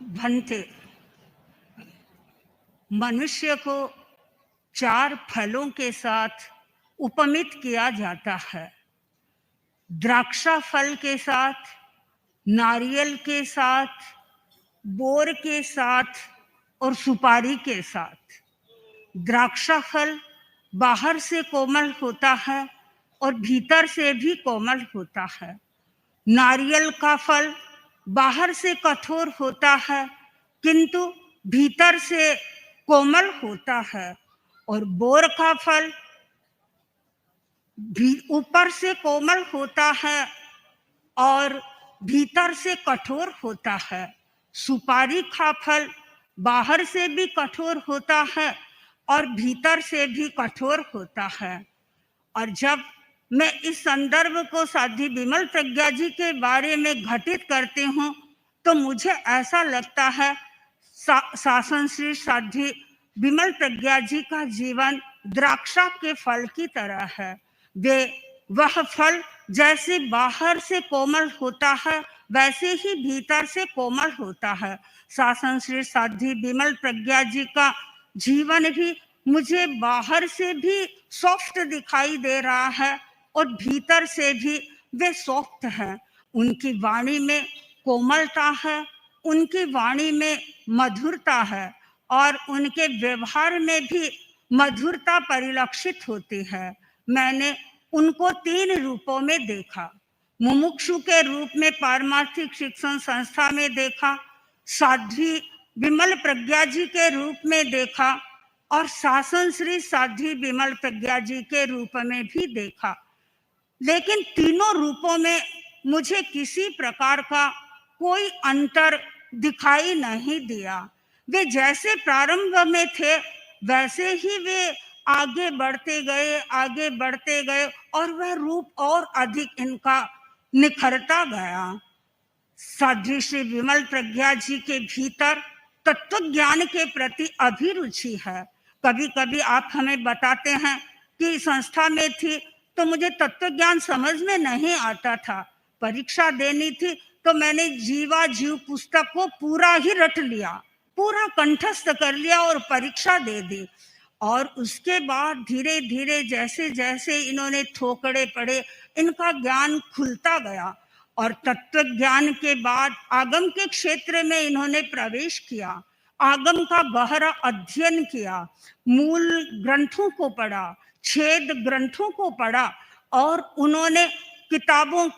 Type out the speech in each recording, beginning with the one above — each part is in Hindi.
भंते। मनुष्य को 4 फलों के साथ उपमित किया जाता है। द्राक्षा फल के साथ, नारियल के साथ, बोर के साथ और सुपारी के साथ। द्राक्षा फल बाहर से कोमल होता है और भीतर से भी कोमल होता है। नारियल का फल बाहर से कठोर होता है किंतु भीतर से कोमल होता है, और बोर का फल भी ऊपर से कोमल होता है और भीतर से कठोर होता है। सुपारी का फल बाहर से भी कठोर होता है और भीतर से भी कठोर होता है। और जब मैं इस संदर्भ को साध्वी विमल प्रज्ञा जी के बारे में घटित करती हूँ तो मुझे ऐसा लगता है शासन श्री साध्वी विमल प्रज्ञा जी का जीवन द्राक्षा के फल की तरह है। वह फल जैसे बाहर से कोमल होता है वैसे ही भीतर से कोमल होता है। शासन श्री साध्वी विमल प्रज्ञा जी का जीवन भी मुझे बाहर से भी सॉफ्ट दिखाई दे रहा है और भीतर से भी वे सॉफ्ट हैं। उनकी वाणी में कोमलता है, उनकी वाणी में मधुरता है और उनके व्यवहार में भी मधुरता परिलक्षित होती है। मैंने उनको 3 रूपों में देखा। मुमुक्षु के रूप में पारमार्थिक शिक्षण संस्था में देखा, साध्वी विमल प्रज्ञा जी के रूप में देखा और शासन श्री साध्वी विमल प्रज्ञा जी के रूप में भी देखा। लेकिन तीनों रूपों में मुझे किसी प्रकार का कोई अंतर दिखाई नहीं दिया। वे जैसे प्रारंभ में थे वैसे ही वे आगे बढ़ते गए और वह रूप और अधिक इनका निखरता गया। साध्वी श्री विमल प्रज्ञा जी के भीतर तत्व ज्ञान के प्रति अभिरुचि है। कभी कभी आप हमें बताते हैं कि संस्था में थी तो मुझे तत्व ज्ञान समझ में नहीं आता था। परीक्षा देनी थी तो मैंने जीवा जीव पुस्तक को पूरा ही रट लिया, पूरा कंठस्थ कर लिया और परीक्षा दे दी। और उसके बाद धीरे धीरे जैसे जैसे इन्होंने थोकड़े पड़े इनका ज्ञान खुलता गया और तत्व ज्ञान के बाद आगम के क्षेत्र में इन्होंने प्रवेश किया। आगम का गहरा अध्ययन किया, मूल ग्रंथों को पढ़ा, छेद ग्रंथों को पढ़ा और उन्होंने किताबों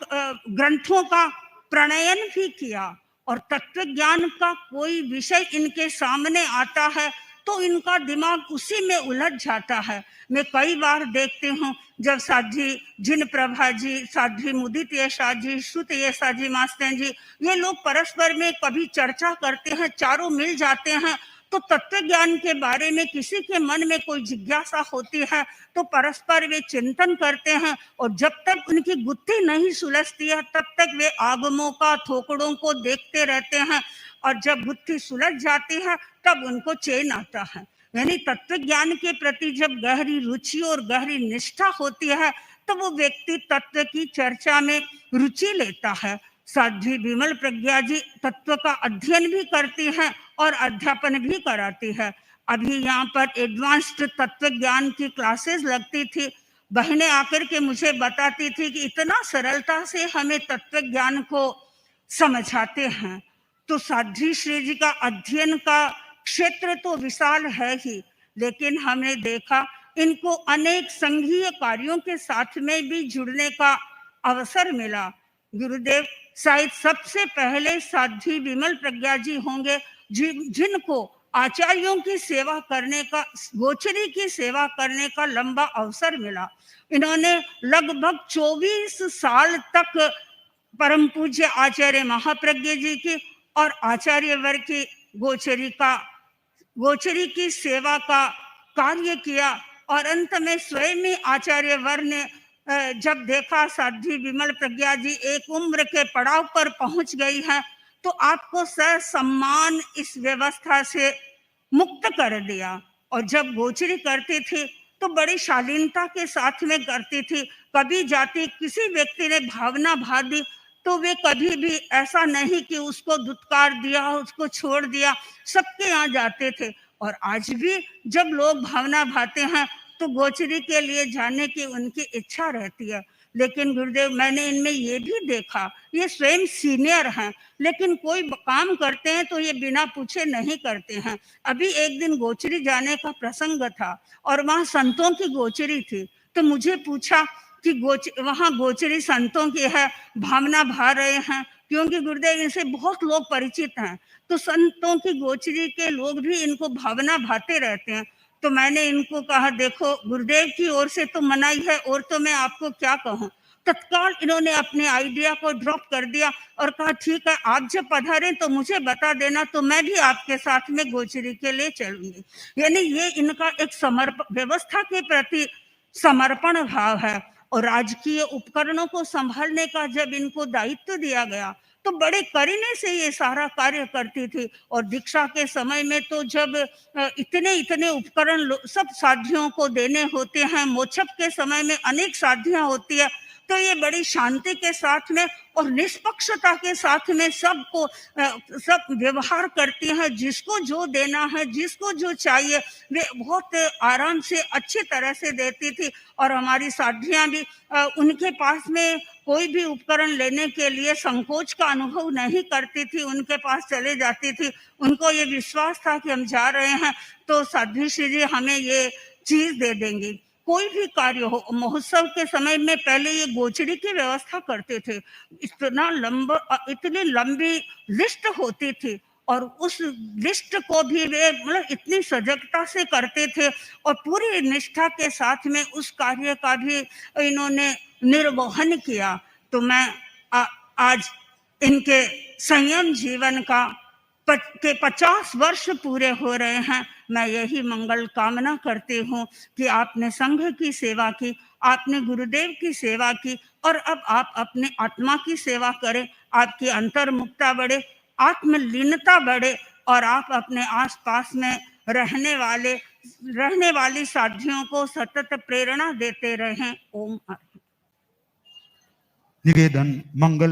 ग्रंथों का प्रणयन भी किया। और तत्व ज्ञान का कोई विषय इनके सामने आता है तो इनका दिमाग उसी में उलझ जाता है। मैं कई बार देखती हूँ जब साध्वी जिन प्रभा जी, साध्वी मुदित येशा जी, श्रुत येशा जी, मास्टर जी, ये लोग परस्पर में कभी चर्चा करते हैं, चारों मिल जाते हैं तो तत्व ज्ञान के बारे में किसी के मन में कोई जिज्ञासा होती है तो परस्पर वे चिंतन करते हैं और जब तक उनकी गुत्थी नहीं सुलझती है तब तक वे आगमों का थोकड़ों को देखते रहते हैं और जब गुत्थी सुलझ जाती है तब उनको चैन आता है। यानी तत्व ज्ञान के प्रति जब गहरी रुचि और गहरी निष्ठा होती है तो वो व्यक्ति तत्व की चर्चा में रुचि लेता है। साध्वी विमल प्रज्ञा जी तत्व का अध्ययन भी करती हैं और अध्यापन भी कराती है। अभी यहाँ पर एडवांस्ड तत्व ज्ञान की क्लासेस लगती थी। बहनें आकर के मुझे बताती थी कि इतना सरलता से हमें तत्व ज्ञान को समझाते हैं। तो साध्वी श्री जी का अध्ययन का क्षेत्र तो विशाल है ही, लेकिन हमने देखा इनको अनेक संघीय कार्यों के साथ में भी जुड़ने का अवसर मिला। गुरुदेव शायद सबसे पहले साध्वी विमल प्रज्ञा जी होंगे जिनको आचार्यों की सेवा करने का, गोचरी की सेवा करने का लंबा अवसर मिला। इन्होंने लगभग 24 साल तक परम पूज्य आचार्य महाप्रज्ञ जी की और आचार्य वर्ग की गोचरी की सेवा का कार्य किया और अंत में स्वयं ही आचार्य वर्ग ने जब देखा साध्वी विमल प्रज्ञा जी एक उम्र के पड़ाव पर पहुंच गई है तो आपको सम्मान इस व्यवस्था से मुक्त कर दिया। और जब गोचरी करती थी तो बड़ी शालीनता के साथ में करती थी। कभी जाती किसी व्यक्ति ने भावना भा दी तो वे कभी भी ऐसा नहीं कि उसको धुतकार दिया, उसको छोड़ दिया, सबके यहाँ जाते थे। और आज भी जब लोग भावना भाते हैं तो गोचरी के लिए जाने की उनकी इच्छा रहती है। लेकिन गुरुदेव, मैंने इनमें ये भी देखा, ये स्वयं सीनियर हैं, लेकिन कोई काम करते हैं तो ये बिना पूछे नहीं करते हैं। अभी एक दिन गोचरी जाने का प्रसंग था और वहाँ संतों की गोचरी थी, तो मुझे पूछा कि वहाँ गोचरी संतों की है, भावना भा रहे हैं, क्योंकि गुरुदेव इनसे बहुत लोग परिचित हैं, तो संतों की गोचरी के लोग भी इनको भावना भाते रहते हैं। तो मैंने इनको कहा, देखो गुरुदेव की ओर से तो मनाही है, और तो मैं आपको क्या कहूँ। तत्काल इन्होंने अपने आइडिया को ड्रॉप कर दिया और कहा, ठीक है, आप जब पधारें तो मुझे बता देना, तो मैं भी आपके साथ में गोचरी के लिए चलूंगी। यानी ये इनका एक व्यवस्था के प्रति समर्पण भाव है। और राजकीय उपकरणों को संभालने का जब इनको दायित्व दिया गया तो बड़े करीने से ये सारा कार्य करती थी। और दीक्षा के समय में तो जब इतने इतने उपकरण सब साधियों को देने होते हैं, मोक्षप के समय में अनेक साधियां होती है, तो ये बड़ी शांति के साथ में और निष्पक्षता के साथ में सबको सब व्यवहार करती हैं। जिसको जो देना है, जिसको जो चाहिए, वे बहुत आराम से अच्छी तरह से देती थी। और हमारी साधियां भी उनके पास में कोई भी उपकरण लेने के लिए संकोच का अनुभव नहीं करती थी, उनके पास चले जाती थी। उनको ये विश्वास था कि हम जा रहे हैं तो साध्वी श्री जी हमें ये चीज दे देंगी। कोई भी कार्य हो, महोत्सव के समय में पहले ये गोचरी की व्यवस्था करते थे। इतनी लंबी लिस्ट होती थी और उस लिस्ट को भी वे मतलब इतनी सजगता से करते थे और पूरी निष्ठा के साथ में उस कार्य का भी इन्होंने निर्वहन किया। तो मैं आज इनके संयम जीवन का के 50 वर्ष पूरे हो रहे हैं। मैं यही मंगल कामना करती हूँ कि आपने संघ की सेवा की, आपने गुरुदेव की सेवा की, और अब आप अपने आत्मा की सेवा करें। आपकी अंतर्मुखता बढ़े, आत्मलीनता बढ़े, और आप अपने आसपास में रहने वाली साधियों को सतत प्रेरणा देते रहें। ओम। निवेदन मंगल